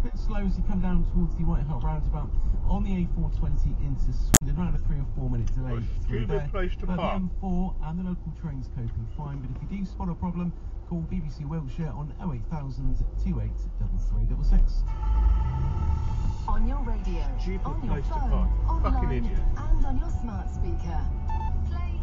bit slow as you come down towards the Whitehall roundabout on the A420 into Swindon, around a 3 or 4 minute delay through there. Place to but park. the M4 and the local trains coping fine, but if you do spot a problem, call BBC Wiltshire on 08000 283366. On your radio, Stupid on your place to phone, park. Fucking online, idiot. and on your smart speaker. Play.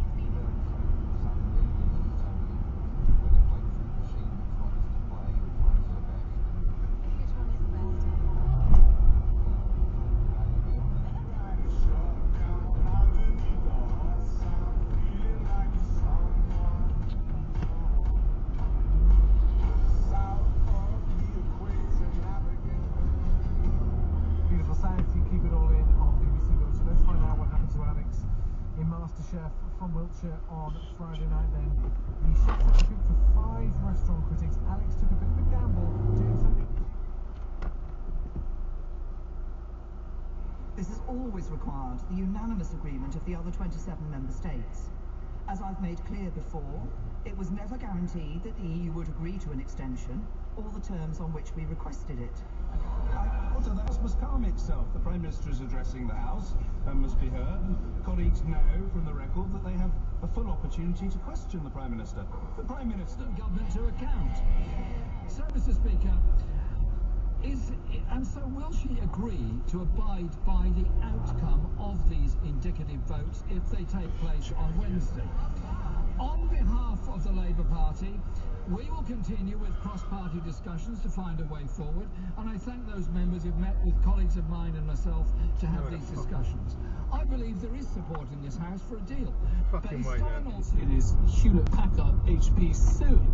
Keep it all in on BBC Wiltshire. Let's find out what happened to Alex in MasterChef from Wiltshire on Friday night then. The chef substitute for 5 restaurant critics. Alex took a bit of a gamble doing something. This has always required the unanimous agreement of the other 27 member states. As I've made clear before, it was never guaranteed that the EU would agree to an extension or the terms on which we requested it. The House must calm itself. The Prime Minister is addressing the House and must be heard. Colleagues know from the record that they have a full opportunity to question the Prime Minister. The Prime Minister. Government to account. So, Mr. Speaker, and so will she agree to abide by the outcome of these indicative votes if they take place on Wednesday? On behalf of the Labour Party, we will continue with cross-party discussions to find a way forward, and I thank those members who've met with colleagues of mine and myself to have these discussions. I believe there is support in this House for a deal. It is Hewlett-Packard HP suing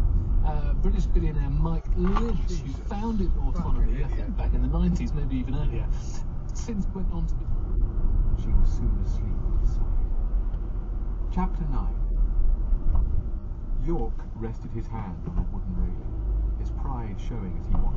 British billionaire Mike Lynch, who founded Autonomy, I think back in the 90s, maybe even earlier, since went on to be... She was soon asleep at his side. Chapter 9. York rested his hand on a wooden railing, his pride showing as he watched